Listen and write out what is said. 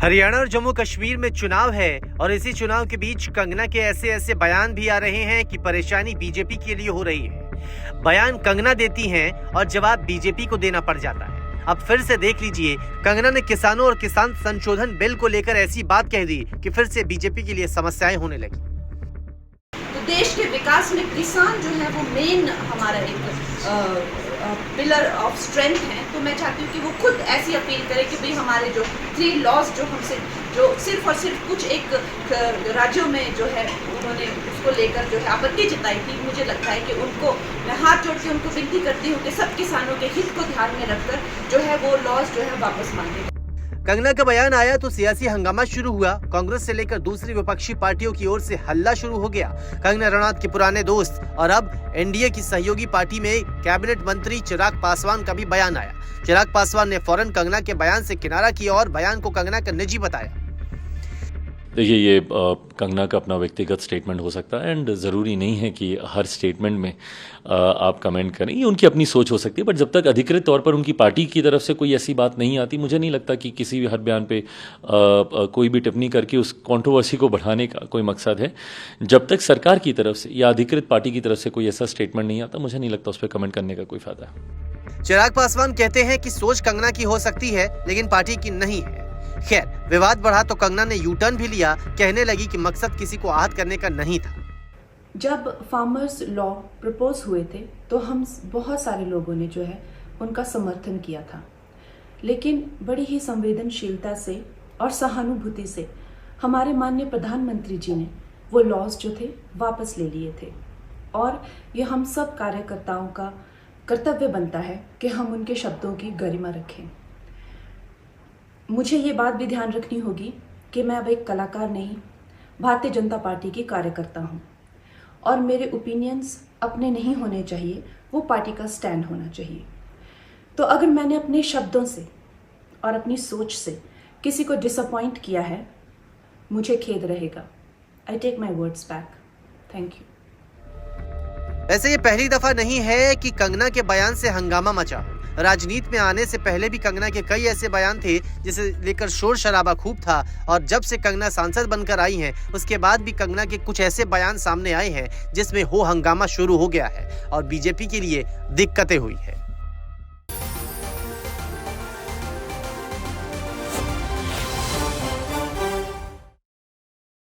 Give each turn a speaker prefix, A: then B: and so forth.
A: हरियाणा और जम्मू कश्मीर में चुनाव है और इसी चुनाव के बीच कंगना के ऐसे बयान भी आ रहे हैं कि परेशानी बीजेपी के लिए हो रही है। बयान कंगना देती हैं और जवाब बीजेपी को देना पड़ जाता है। अब फिर से देख लीजिए, कंगना ने किसानों और किसान संशोधन बिल को लेकर ऐसी बात कह दी कि फिर से बीजेपी के लिए समस्याएं होने लगी।
B: तो देश के विकास में किसान जो है वो मेन हमारा एक पिलर ऑफ स्ट्रेंथ है। तो मैं चाहती हूँ कि वो खुद ऐसी अपील करे कि भाई हमारे जो 3 लॉज जो हमसे जो सिर्फ और सिर्फ कुछ एक राज्यों में जो है उन्होंने उसको लेकर जो है आपत्ति जताई थी, मुझे लगता है कि उनको मैं हाथ जोड़ के उनको विनती करती हूँ कि सब किसानों के हित को ध्यान में रखकर जो है वो लॉज जो है वापस मांगे।
A: कंगना का बयान आया तो सियासी हंगामा शुरू हुआ। कांग्रेस से लेकर दूसरी विपक्षी पार्टियों की ओर से हल्ला शुरू हो गया। कंगना रनौत के पुराने दोस्त और अब एनडीए की सहयोगी पार्टी में कैबिनेट मंत्री चिराग पासवान का भी बयान आया। चिराग पासवान ने फौरन कंगना के बयान से किनारा किया और बयान को कंगना का निजी बताया।
C: देखिए, ये कंगना का अपना व्यक्तिगत स्टेटमेंट हो सकता है एंड ज़रूरी नहीं है कि हर स्टेटमेंट में आप कमेंट करें। ये उनकी अपनी सोच हो सकती है, बट जब तक अधिकृत तौर पर उनकी पार्टी की तरफ से कोई ऐसी बात नहीं आती, मुझे नहीं लगता कि किसी भी हर बयान पे कोई भी टिप्पणी करके उस कंट्रोवर्सी को बढ़ाने का कोई मकसद है। जब तक सरकार की तरफ से या अधिकृत पार्टी की तरफ से कोई ऐसा स्टेटमेंट नहीं आता, मुझे नहीं लगता उस पर कमेंट करने का कोई फायदा है।
A: चिराग पासवान कहते हैं कि सोच कंगना की हो सकती है लेकिन पार्टी की नहीं है। खैर, विवाद बढ़ा तो कंगना ने यू टर्न भी लिया। कहने लगी कि मकसद किसी को आहत करने का नहीं था।
D: जब फार्मर्स लॉ प्रपोज हुए थे तो हम बहुत सारे लोगों ने जो है उनका समर्थन किया था, लेकिन बड़ी ही संवेदनशीलता से और सहानुभूति से हमारे माननीय प्रधानमंत्री जी ने वो लॉज जो थे वापस ले लिए थे। और ये हम सब कार्यकर्ताओं का कर्तव्य बनता है कि हम उनके शब्दों की गरिमा रखें। मुझे ये बात भी ध्यान रखनी होगी कि मैं अब एक कलाकार नहीं, भारतीय जनता पार्टी की कार्यकर्ता हूँ और मेरे ओपिनियंस अपने नहीं होने चाहिए, वो पार्टी का स्टैंड होना चाहिए। तो अगर मैंने अपने शब्दों से और अपनी सोच से किसी को डिसअपॉइंट किया है, मुझे खेद रहेगा। I take my words back. Thank you.
A: वैसे ये पहली दफा नहीं है कि कंगना के बयान से हंगामा मचा। राजनीति में आने से पहले भी कंगना के कई ऐसे बयान थे जिसे लेकर शोर शराबा खूब था, और जब से कंगना सांसद बनकर आई हैं उसके बाद भी कंगना के कुछ ऐसे बयान सामने आए हैं जिसमें हो हंगामा शुरू हो गया है और बीजेपी के लिए दिक्कतें हुई है।